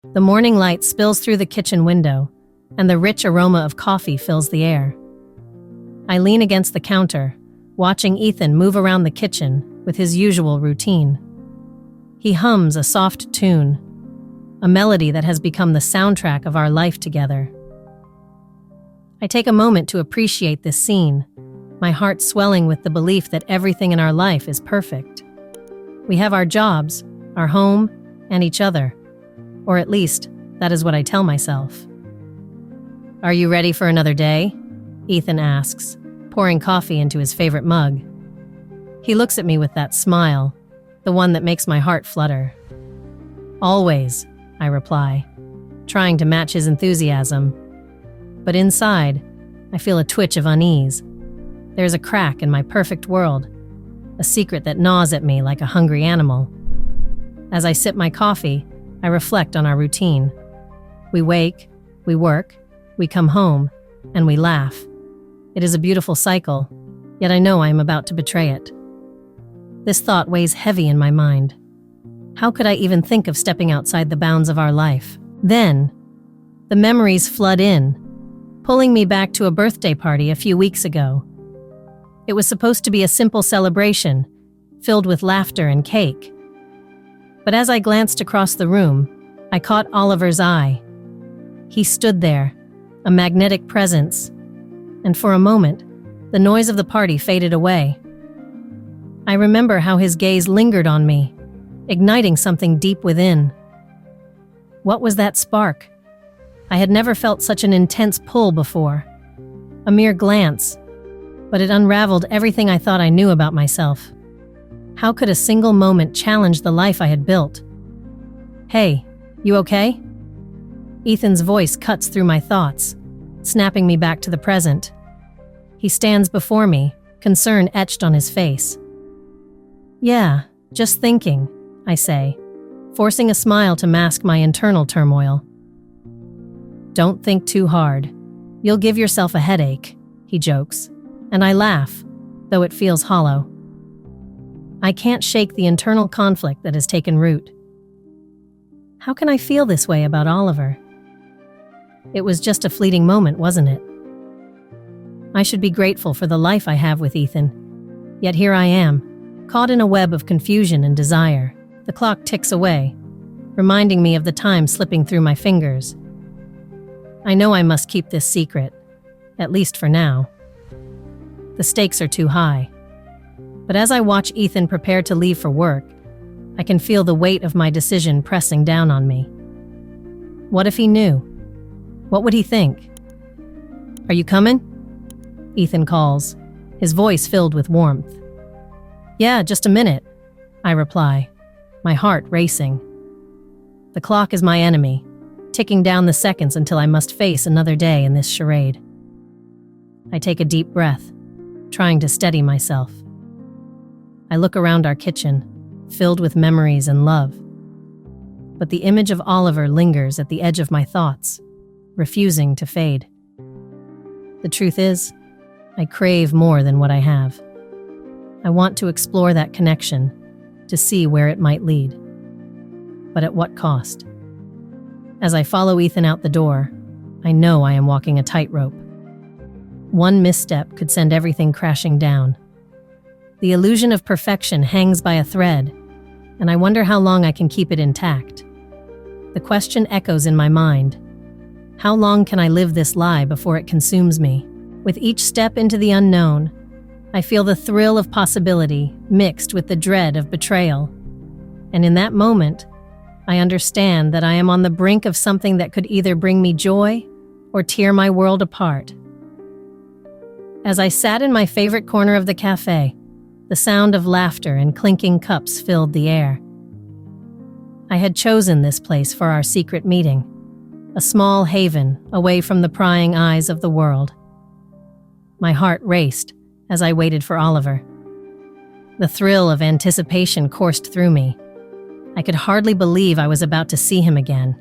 The morning light spills through the kitchen window, and the rich aroma of coffee fills the air. I lean against the counter, watching Ethan move around the kitchen with his usual routine. He hums a soft tune, a melody that has become the soundtrack of our life together. I take a moment to appreciate this scene, my heart swelling with the belief that everything in our life is perfect. We have our jobs, our home, and each other. Or at least, that is what I tell myself. "Are you ready for another day?" Ethan asks, pouring coffee into his favorite mug. He looks at me with that smile, the one that makes my heart flutter. "Always," I reply, trying to match his enthusiasm. But inside, I feel a twitch of unease. There's a crack in my perfect world, a secret that gnaws at me like a hungry animal. As I sip my coffee, I reflect on our routine. We wake, we work, we come home, and we laugh. It is a beautiful cycle, yet I know I am about to betray it. This thought weighs heavy in my mind. How could I even think of stepping outside the bounds of our life? Then, the memories flood in, pulling me back to a birthday party a few weeks ago. It was supposed to be a simple celebration, filled with laughter and cake. But as I glanced across the room, I caught Oliver's eye. He stood there, a magnetic presence, and for a moment, the noise of the party faded away. I remember how his gaze lingered on me, igniting something deep within. What was that spark? I had never felt such an intense pull before. A mere glance, but it unraveled everything I thought I knew about myself. How could a single moment challenge the life I had built? "Hey, you okay?" Ethan's voice cuts through my thoughts, snapping me back to the present. He stands before me, concern etched on his face. "Yeah, just thinking," I say, forcing a smile to mask my internal turmoil. "Don't think too hard. You'll give yourself a headache," he jokes, and I laugh, though it feels hollow. I can't shake the internal conflict that has taken root. How can I feel this way about Oliver? It was just a fleeting moment, wasn't it? I should be grateful for the life I have with Ethan. Yet here I am, caught in a web of confusion and desire. The clock ticks away, reminding me of the time slipping through my fingers. I know I must keep this secret, at least for now. The stakes are too high. But as I watch Ethan prepare to leave for work, I can feel the weight of my decision pressing down on me. What if he knew? What would he think? "Are you coming?" Ethan calls, his voice filled with warmth. "Yeah, just a minute," I reply, my heart racing. The clock is my enemy, ticking down the seconds until I must face another day in this charade. I take a deep breath, trying to steady myself. I look around our kitchen, filled with memories and love. But the image of Oliver lingers at the edge of my thoughts, refusing to fade. The truth is, I crave more than what I have. I want to explore that connection, to see where it might lead. But at what cost? As I follow Ethan out the door, I know I am walking a tightrope. One misstep could send everything crashing down. The illusion of perfection hangs by a thread, and I wonder how long I can keep it intact. The question echoes in my mind. How long can I live this lie before it consumes me? With each step into the unknown, I feel the thrill of possibility mixed with the dread of betrayal. And in that moment, I understand that I am on the brink of something that could either bring me joy or tear my world apart. As I sat in my favorite corner of the cafe, the sound of laughter and clinking cups filled the air. I had chosen this place for our secret meeting, a small haven away from the prying eyes of the world. My heart raced as I waited for Oliver. The thrill of anticipation coursed through me. I could hardly believe I was about to see him again,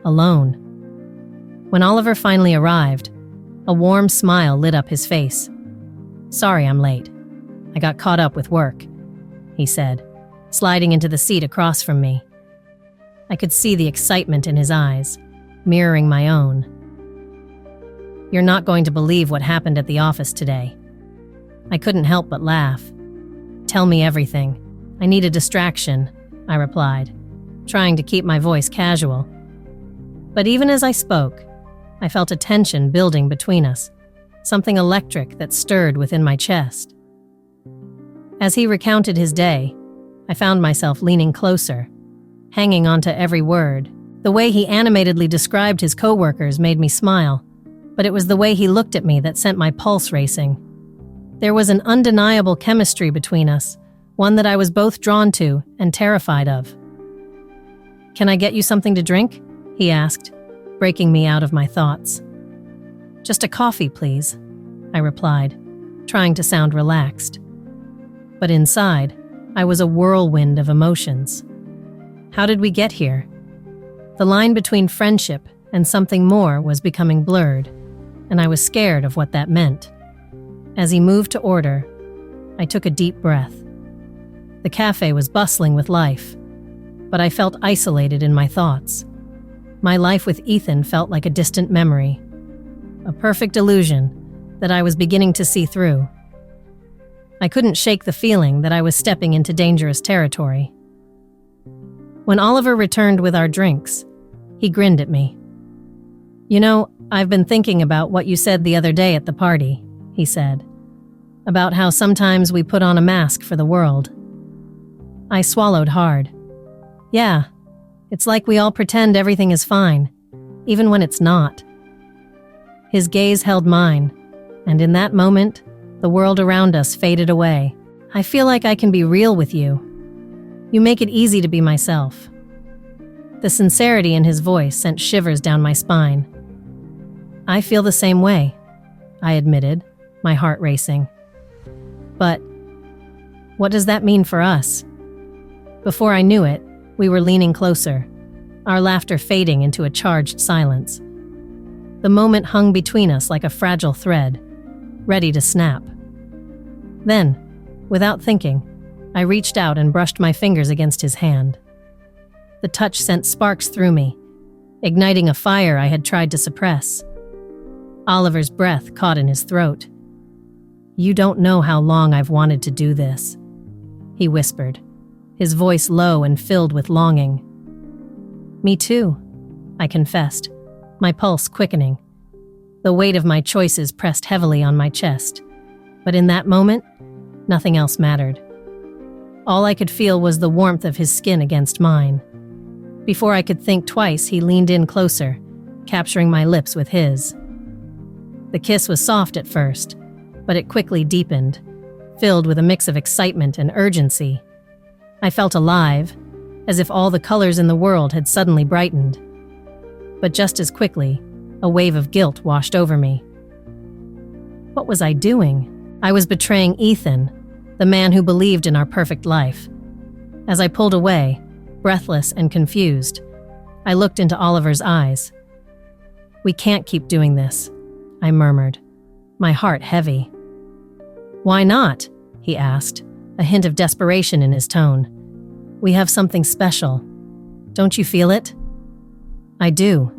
alone. When Oliver finally arrived, a warm smile lit up his face. "Sorry I'm late. I got caught up with work," he said, sliding into the seat across from me. I could see the excitement in his eyes, mirroring my own. "You're not going to believe what happened at the office today." I couldn't help but laugh. "Tell me everything. I need a distraction," I replied, trying to keep my voice casual. But even as I spoke, I felt a tension building between us, something electric that stirred within my chest. As he recounted his day, I found myself leaning closer, hanging onto every word. The way he animatedly described his coworkers made me smile, but it was the way he looked at me that sent my pulse racing. There was an undeniable chemistry between us, one that I was both drawn to and terrified of. "Can I get you something to drink?" he asked, breaking me out of my thoughts. "Just a coffee, please," I replied, trying to sound relaxed. But inside, I was a whirlwind of emotions. How did we get here? The line between friendship and something more was becoming blurred, and I was scared of what that meant. As he moved to order, I took a deep breath. The cafe was bustling with life, but I felt isolated in my thoughts. My life with Ethan felt like a distant memory, a perfect illusion that I was beginning to see through. I couldn't shake the feeling that I was stepping into dangerous territory. When Oliver returned with our drinks, he grinned at me. "You know, I've been thinking about what you said the other day at the party," he said, "about how sometimes we put on a mask for the world." I swallowed hard. "Yeah, it's like we all pretend everything is fine, even when it's not." His gaze held mine, and in that moment, the world around us faded away. "I feel like I can be real with you. You make it easy to be myself." The sincerity in his voice sent shivers down my spine. "I feel the same way," I admitted, my heart racing. "But what does that mean for us?" Before I knew it, we were leaning closer, our laughter fading into a charged silence. The moment hung between us like a fragile thread, ready to snap. Then, without thinking, I reached out and brushed my fingers against his hand. The touch sent sparks through me, igniting a fire I had tried to suppress. Oliver's breath caught in his throat. "You don't know how long I've wanted to do this," he whispered, his voice low and filled with longing. "Me too," I confessed, my pulse quickening. The weight of my choices pressed heavily on my chest, but in that moment, nothing else mattered. All I could feel was the warmth of his skin against mine. Before I could think twice, he leaned in closer, capturing my lips with his. The kiss was soft at first, but it quickly deepened, filled with a mix of excitement and urgency. I felt alive, as if all the colors in the world had suddenly brightened. But just as quickly, a wave of guilt washed over me. What was I doing? I was betraying Ethan, the man who believed in our perfect life. As I pulled away, breathless and confused, I looked into Oliver's eyes. "We can't keep doing this," I murmured, my heart heavy. "Why not?" he asked, a hint of desperation in his tone. "We have something special. Don't you feel it?" "I do,"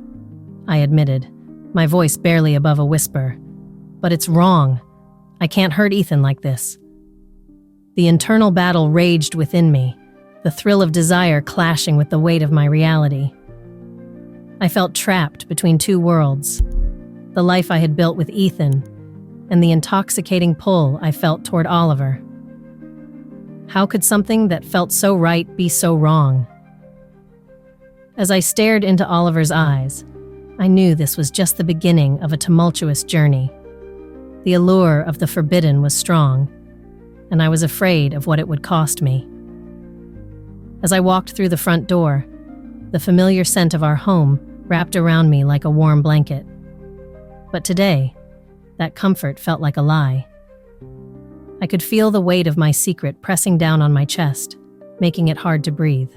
I admitted, my voice barely above a whisper. "But it's wrong. I can't hurt Ethan like this." The internal battle raged within me, the thrill of desire clashing with the weight of my reality. I felt trapped between two worlds, the life I had built with Ethan and the intoxicating pull I felt toward Oliver. How could something that felt so right be so wrong? As I stared into Oliver's eyes, I knew this was just the beginning of a tumultuous journey. The allure of the forbidden was strong, and I was afraid of what it would cost me. As I walked through the front door, the familiar scent of our home wrapped around me like a warm blanket. But today, that comfort felt like a lie. I could feel the weight of my secret pressing down on my chest, making it hard to breathe.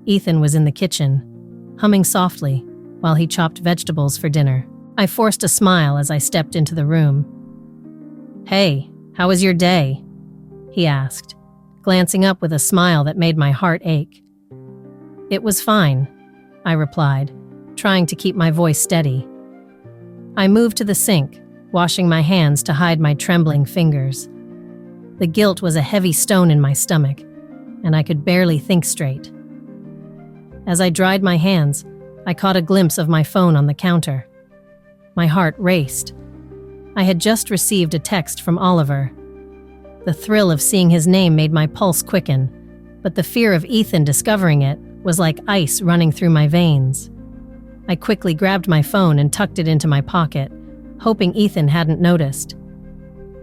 Ethan was in the kitchen, humming softly while he chopped vegetables for dinner. I forced a smile as I stepped into the room. "Hey, how was your day?" he asked, glancing up with a smile that made my heart ache. It was fine, I replied, trying to keep my voice steady. I moved to the sink, washing my hands to hide my trembling fingers. The guilt was a heavy stone in my stomach, and I could barely think straight. As I dried my hands, I caught a glimpse of my phone on the counter. My heart raced. I had just received a text from Oliver. The thrill of seeing his name made my pulse quicken, but the fear of Ethan discovering it was like ice running through my veins. I quickly grabbed my phone and tucked it into my pocket, hoping Ethan hadn't noticed.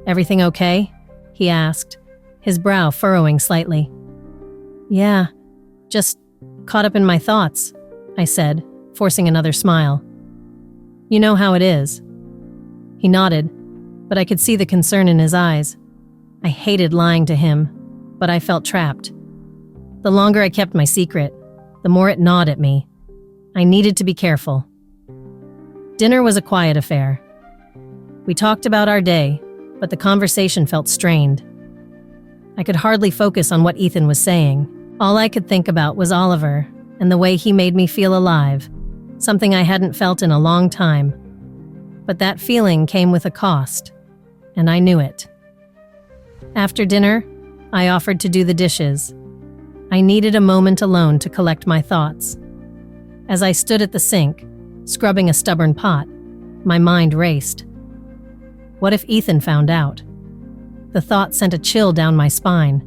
"Everything okay?" he asked, his brow furrowing slightly. "Yeah, just caught up in my thoughts," I said, forcing another smile. "You know how it is." He nodded, but I could see the concern in his eyes. I hated lying to him, but I felt trapped. The longer I kept my secret, the more it gnawed at me. I needed to be careful. Dinner was a quiet affair. We talked about our day, but the conversation felt strained. I could hardly focus on what Ethan was saying. All I could think about was Oliver and the way he made me feel alive, something I hadn't felt in a long time. But that feeling came with a cost, and I knew it. After dinner, I offered to do the dishes. I needed a moment alone to collect my thoughts. As I stood at the sink, scrubbing a stubborn pot, my mind raced. What if Ethan found out? The thought sent a chill down my spine.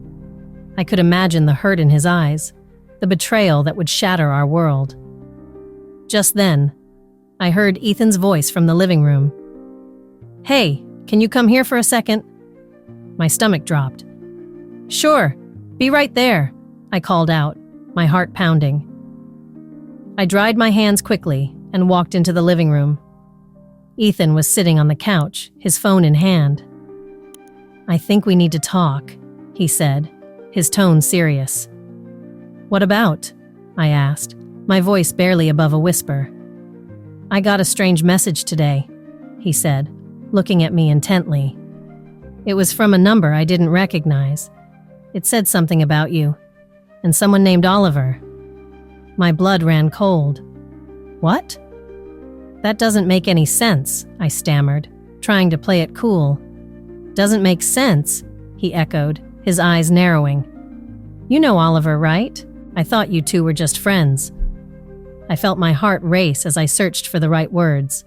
I could imagine the hurt in his eyes, the betrayal that would shatter our world. Just then, I heard Ethan's voice from the living room. "Hey, can you come here for a second?" My stomach dropped. "Sure, be right there," I called out, my heart pounding. I dried my hands quickly and walked into the living room. Ethan was sitting on the couch, his phone in hand. "I think we need to talk," he said, his tone serious. "What about?" I asked, my voice barely above a whisper. "I got a strange message today," he said, looking at me intently. It was from a number I didn't recognize. It said something about you, and someone named Oliver. My blood ran cold. "What?" "That doesn't make any sense," I stammered, trying to play it cool. "Doesn't make sense?" he echoed, his eyes narrowing. "You know Oliver, right? I thought you two were just friends." I felt my heart race as I searched for the right words.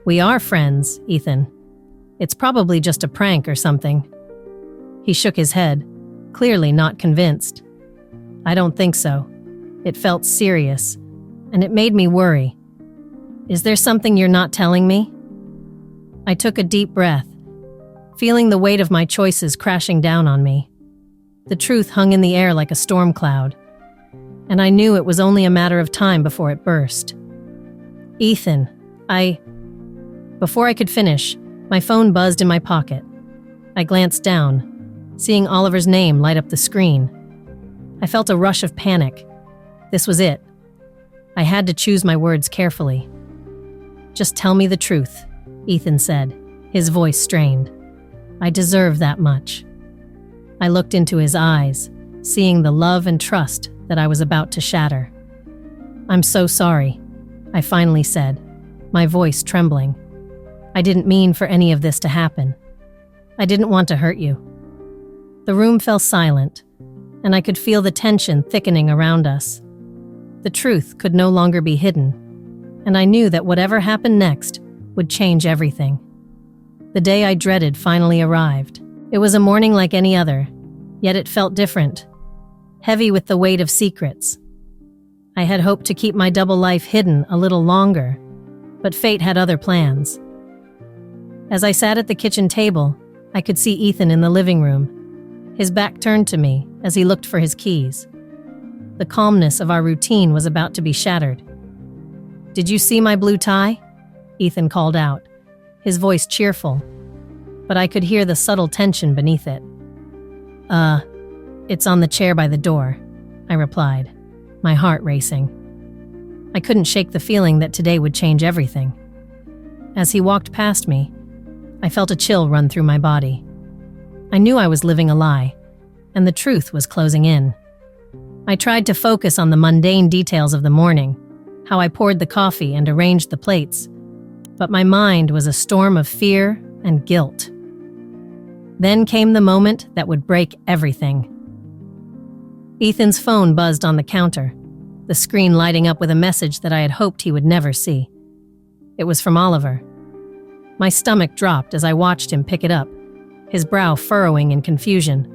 "We are friends, Ethan. It's probably just a prank or something." He shook his head, clearly not convinced. "I don't think so." It felt serious, and it made me worry. "Is there something you're not telling me?" I took a deep breath, feeling the weight of my choices crashing down on me. The truth hung in the air like a storm cloud, and I knew it was only a matter of time before it burst. "Ethan, Before I could finish, my phone buzzed in my pocket. I glanced down, seeing Oliver's name light up the screen. I felt a rush of panic. This was it. I had to choose my words carefully. "Just tell me the truth," Ethan said, his voice strained. "I deserve that much." I looked into his eyes, seeing the love and trust that I was about to shatter. "I'm so sorry," I finally said, my voice trembling. "I didn't mean for any of this to happen. I didn't want to hurt you." The room fell silent, and I could feel the tension thickening around us. The truth could no longer be hidden, and I knew that whatever happened next would change everything. The day I dreaded finally arrived. It was a morning like any other, yet it felt different, heavy with the weight of secrets. I had hoped to keep my double life hidden a little longer, but fate had other plans. As I sat at the kitchen table, I could see Ethan in the living room, his back turned to me as he looked for his keys. The calmness of our routine was about to be shattered. "Did you see my blue tie?" Ethan called out, his voice cheerful, but I could hear the subtle tension beneath it. It's on the chair by the door," I replied, my heart racing. I couldn't shake the feeling that today would change everything. As he walked past me, I felt a chill run through my body. I knew I was living a lie, and the truth was closing in. I tried to focus on the mundane details of the morning, how I poured the coffee and arranged the plates, but my mind was a storm of fear and guilt. Then came the moment that would break everything. Ethan's phone buzzed on the counter, the screen lighting up with a message that I had hoped he would never see. It was from Oliver. My stomach dropped as I watched him pick it up, his brow furrowing in confusion.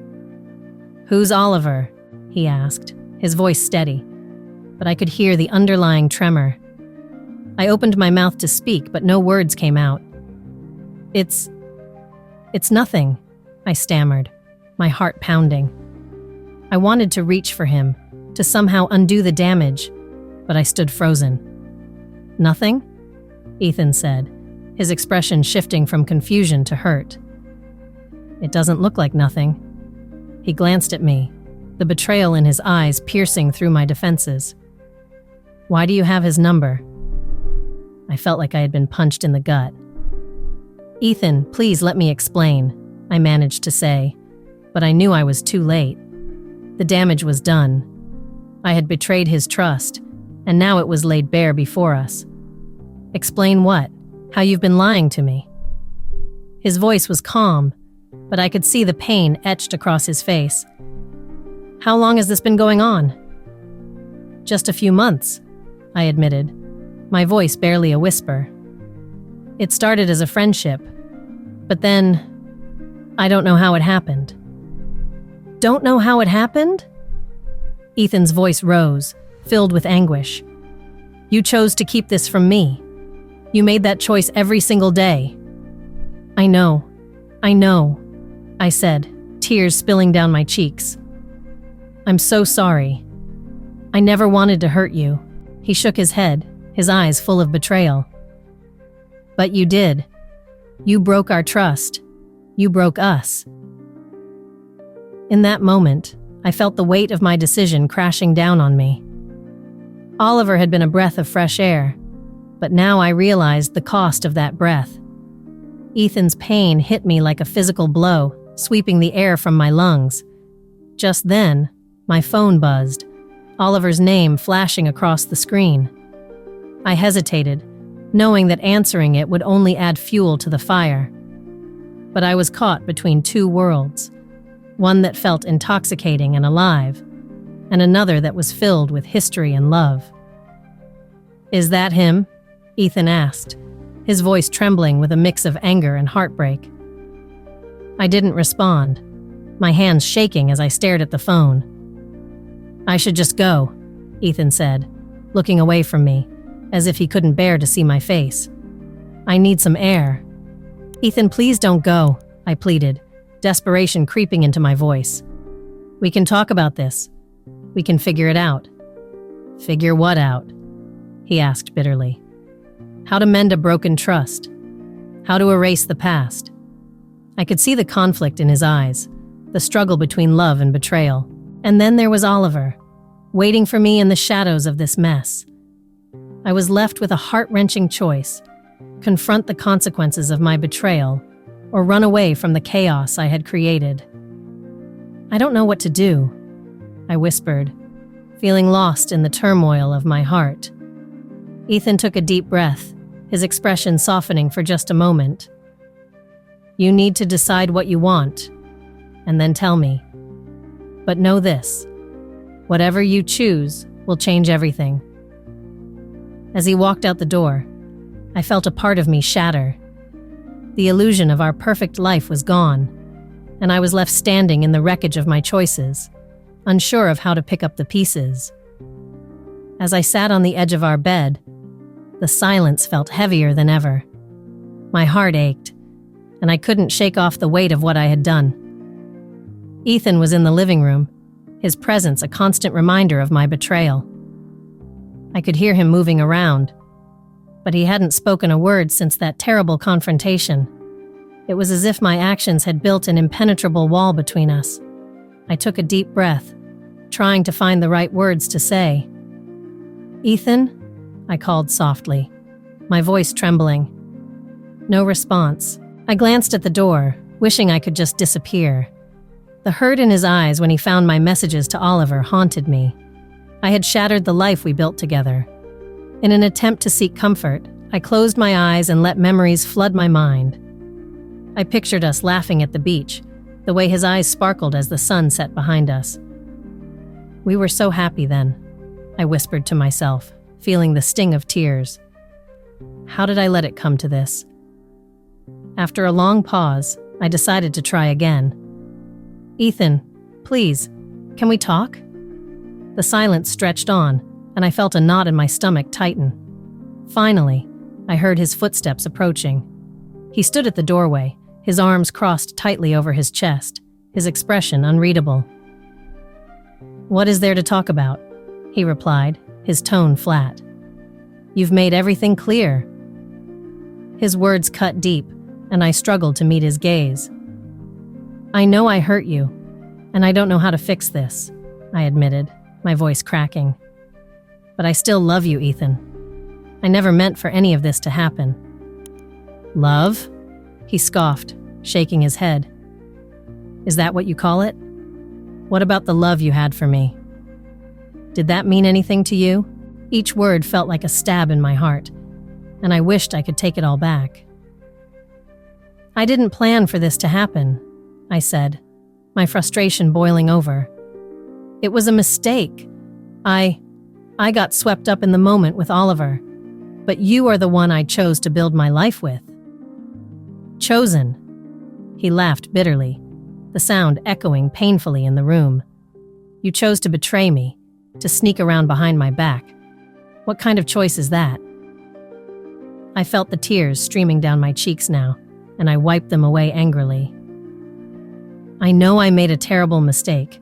"Who's Oliver?" he asked, his voice steady, but I could hear the underlying tremor. I opened my mouth to speak, but no words came out. It's nothing," I stammered, my heart pounding. I wanted to reach for him, to somehow undo the damage, but I stood frozen. "Nothing?" Ethan said, his expression shifting from confusion to hurt. "It doesn't look like nothing." He glanced at me, the betrayal in his eyes piercing through my defenses. "Why do you have his number?" I felt like I had been punched in the gut. "Ethan, please let me explain," I managed to say, but I knew I was too late. The damage was done. I had betrayed his trust, and now it was laid bare before us. "Explain what? How you've been lying to me?" His voice was calm, but I could see the pain etched across his face. "How long has this been going on?" "Just a few months," I admitted, my voice barely a whisper. "It started as a friendship, but then I don't know how it happened." "Don't know how it happened?" Ethan's voice rose, filled with anguish. "You chose to keep this from me. You made that choice every single day." I know, I said, tears spilling down my cheeks. "I'm so sorry. I never wanted to hurt you." He shook his head, his eyes full of betrayal. "But you did. You broke our trust. You broke us." In that moment, I felt the weight of my decision crashing down on me. Oliver had been a breath of fresh air, but now I realized the cost of that breath. Ethan's pain hit me like a physical blow, sweeping the air from my lungs. Just then, my phone buzzed, Oliver's name flashing across the screen. I hesitated, knowing that answering it would only add fuel to the fire. But I was caught between two worlds, one that felt intoxicating and alive, and another that was filled with history and love. "Is that him?" Ethan asked, his voice trembling with a mix of anger and heartbreak. I didn't respond, my hands shaking as I stared at the phone. "I should just go," Ethan said, looking away from me, as if he couldn't bear to see my face. "I need some air." "Ethan, please don't go," I pleaded, desperation creeping into my voice. "We can talk about this. We can figure it out." "Figure what out?" he asked bitterly. "How to mend a broken trust. How to erase the past." I could see the conflict in his eyes, the struggle between love and betrayal. And then there was Oliver, waiting for me in the shadows of this mess. I was left with a heart-wrenching choice: confront the consequences of my betrayal, or run away from the chaos I had created. "I don't know what to do," I whispered, feeling lost in the turmoil of my heart. Ethan took a deep breath, his expression softening for just a moment. "You need to decide what you want, and then tell me. But know this: whatever you choose will change everything." As he walked out the door, I felt a part of me shatter. The illusion of our perfect life was gone, and I was left standing in the wreckage of my choices, unsure of how to pick up the pieces. As I sat on the edge of our bed, the silence felt heavier than ever. My heart ached, and I couldn't shake off the weight of what I had done. Ethan was in the living room, his presence a constant reminder of my betrayal. I could hear him moving around, but he hadn't spoken a word since that terrible confrontation. It was as if my actions had built an impenetrable wall between us. I took a deep breath, trying to find the right words to say. "Ethan?" I called softly, my voice trembling. No response. I glanced at the door, wishing I could just disappear. The hurt in his eyes when he found my messages to Oliver haunted me. I had shattered the life we built together. In an attempt to seek comfort, I closed my eyes and let memories flood my mind. I pictured us laughing at the beach, the way his eyes sparkled as the sun set behind us. We were so happy then, I whispered to myself, feeling the sting of tears. How did I let it come to this? After a long pause, I decided to try again. Ethan, please, can we talk? The silence stretched on, and I felt a knot in my stomach tighten. Finally, I heard his footsteps approaching. He stood at the doorway, his arms crossed tightly over his chest, his expression unreadable. What is there to talk about? He replied, his tone flat. You've made everything clear. His words cut deep, and I struggled to meet his gaze. I know I hurt you, and I don't know how to fix this, I admitted, my voice cracking. But I still love you, Ethan. I never meant for any of this to happen. Love? He scoffed, shaking his head. Is that what you call it? What about the love you had for me? Did that mean anything to you? Each word felt like a stab in my heart, and I wished I could take it all back. I didn't plan for this to happen, I said, my frustration boiling over. It was a mistake. I got swept up in the moment with Oliver, but you are the one I chose to build my life with. Chosen. He laughed bitterly, the sound echoing painfully in the room. You chose to betray me, to sneak around behind my back. What kind of choice is that? I felt the tears streaming down my cheeks now, and I wiped them away angrily. I know I made a terrible mistake,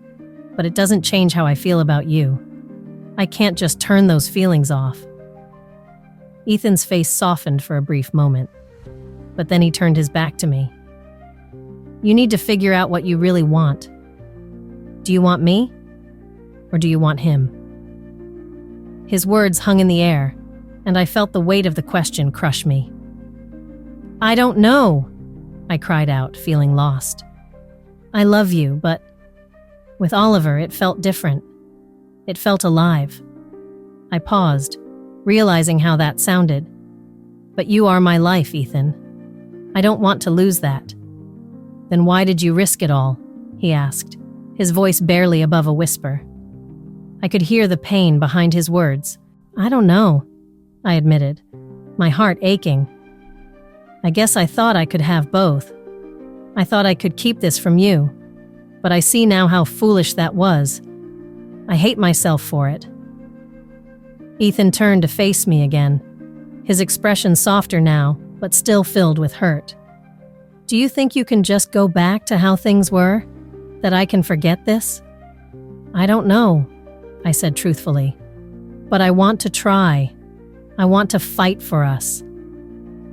but it doesn't change how I feel about you. I can't just turn those feelings off. Ethan's face softened for a brief moment, but then he turned his back to me. You need to figure out what you really want. Do you want me? Or do you want him? His words hung in the air, and I felt the weight of the question crush me. I don't know, I cried out, feeling lost. I love you, but with Oliver, it felt different. It felt alive. I paused, realizing how that sounded. But you are my life, Ethan. I don't want to lose that. Then why did you risk it all? He asked, his voice barely above a whisper. I could hear the pain behind his words. I don't know, I admitted, my heart aching. I guess I thought I could have both. I thought I could keep this from you, but I see now how foolish that was. I hate myself for it. Ethan turned to face me again, his expression softer now, but still filled with hurt. Do you think you can just go back to how things were? That I can forget this? I don't know, I said truthfully. But I want to try. I want to fight for us.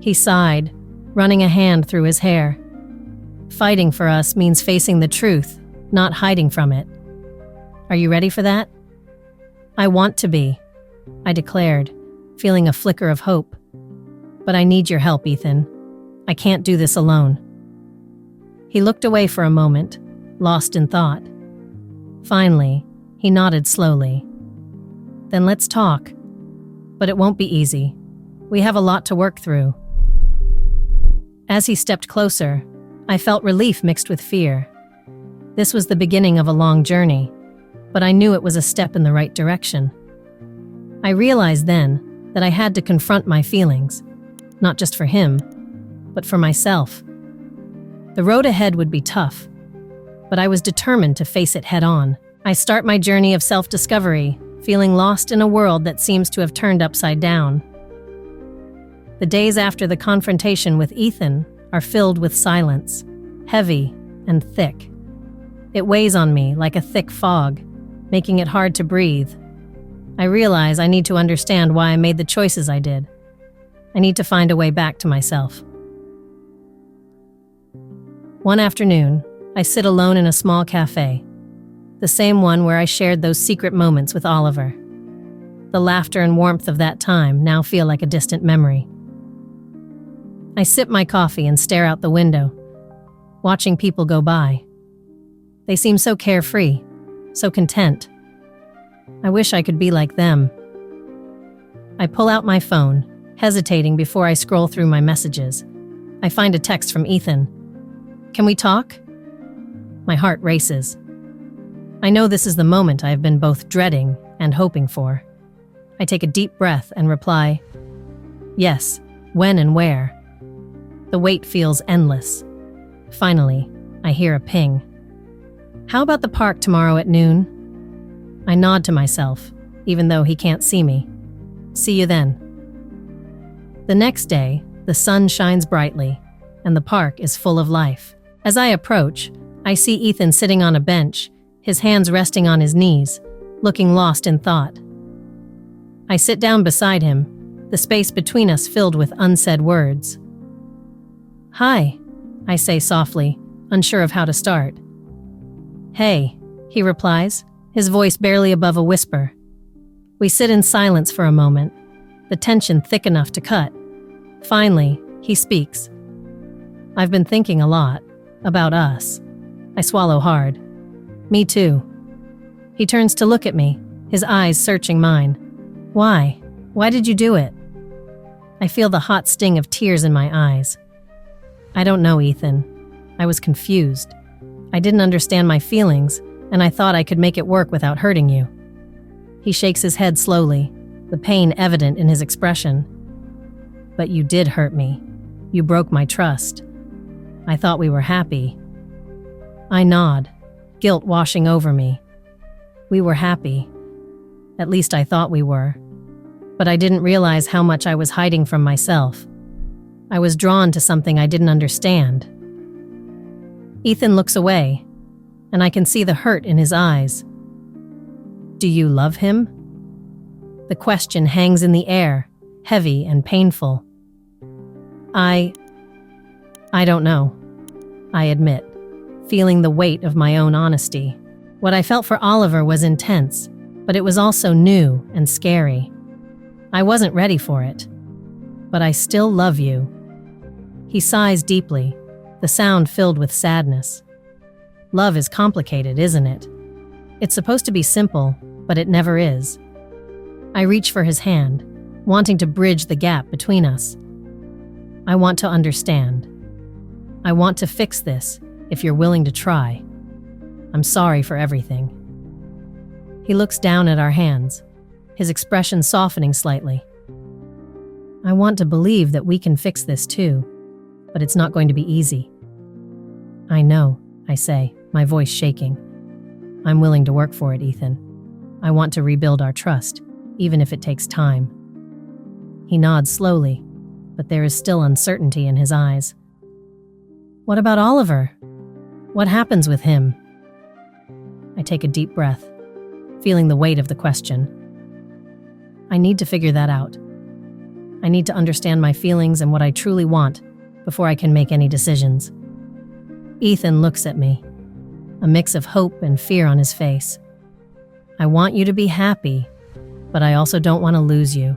He sighed, running a hand through his hair. Fighting for us means facing the truth, not hiding from it. Are you ready for that? I want to be, I declared, feeling a flicker of hope. But I need your help, Ethan. I can't do this alone. He looked away for a moment, lost in thought. Finally, he nodded slowly. Then let's talk. But it won't be easy. We have a lot to work through. As he stepped closer, I felt relief mixed with fear. This was the beginning of a long journey, but I knew it was a step in the right direction. I realized then that I had to confront my feelings, not just for him, but for myself. The road ahead would be tough, but I was determined to face it head-on. I start my journey of self-discovery, feeling lost in a world that seems to have turned upside down. The days after the confrontation with Ethan are filled with silence, heavy and thick. It weighs on me like a thick fog, making it hard to breathe. I realize I need to understand why I made the choices I did. I need to find a way back to myself. One afternoon, I sit alone in a small cafe, the same one where I shared those secret moments with Oliver. The laughter and warmth of that time now feel like a distant memory. I sip my coffee and stare out the window, watching people go by. They seem so carefree, so content. I wish I could be like them. I pull out my phone, hesitating before I scroll through my messages. I find a text from Ethan. Can we talk? My heart races. I know this is the moment I have been both dreading and hoping for. I take a deep breath and reply, yes, when and where? The wait feels endless. Finally, I hear a ping. How about the park tomorrow at noon? I nod to myself, even though he can't see me. See you then. The next day, the sun shines brightly, and the park is full of life. As I approach, I see Ethan sitting on a bench, his hands resting on his knees, looking lost in thought. I sit down beside him, the space between us filled with unsaid words. Hi, I say softly, unsure of how to start. Hey, he replies, his voice barely above a whisper. We sit in silence for a moment, the tension thick enough to cut. Finally, he speaks. I've been thinking a lot about us. I swallow hard. Me too. He turns to look at me, his eyes searching mine. Why? Why did you do it? I feel the hot sting of tears in my eyes. I don't know, Ethan. I was confused. I didn't understand my feelings, and I thought I could make it work without hurting you. He shakes his head slowly, the pain evident in his expression. But you did hurt me. You broke my trust. I thought we were happy. I nod, guilt washing over me. We were happy. At least I thought we were. But I didn't realize how much I was hiding from myself. I was drawn to something I didn't understand. Ethan looks away, and I can see the hurt in his eyes. Do you love him? The question hangs in the air, heavy and painful. I don't know, I admit, feeling the weight of my own honesty. What I felt for Oliver was intense, but it was also new and scary. I wasn't ready for it. But I still love you. He sighs deeply, the sound filled with sadness. Love is complicated, isn't it? It's supposed to be simple, but it never is. I reach for his hand, wanting to bridge the gap between us. I want to understand. I want to fix this, if you're willing to try. I'm sorry for everything. He looks down at our hands, his expression softening slightly. I want to believe that we can fix this too, but it's not going to be easy. I know, I say, my voice shaking. I'm willing to work for it, Ethan. I want to rebuild our trust, even if it takes time. He nods slowly, but there is still uncertainty in his eyes. What about Oliver? What happens with him? I take a deep breath, feeling the weight of the question. I need to figure that out. I need to understand my feelings and what I truly want before I can make any decisions. Ethan looks at me, a mix of hope and fear on his face. I want you to be happy, but I also don't want to lose you.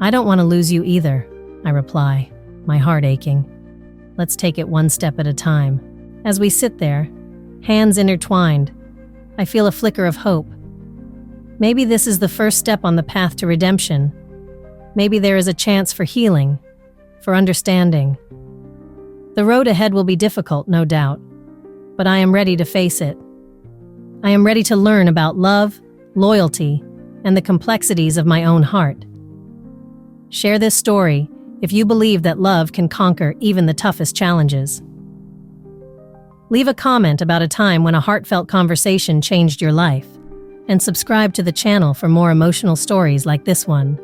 I don't want to lose you either, I reply, my heart aching. Let's take it one step at a time. As we sit there, hands intertwined, I feel a flicker of hope. Maybe this is the first step on the path to redemption. Maybe there is a chance for healing, for understanding. The road ahead will be difficult, no doubt, but I am ready to face it. I am ready to learn about love, loyalty, and the complexities of my own heart. Share this story if you believe that love can conquer even the toughest challenges. Leave a comment about a time when a heartfelt conversation changed your life, and subscribe to the channel for more emotional stories like this one.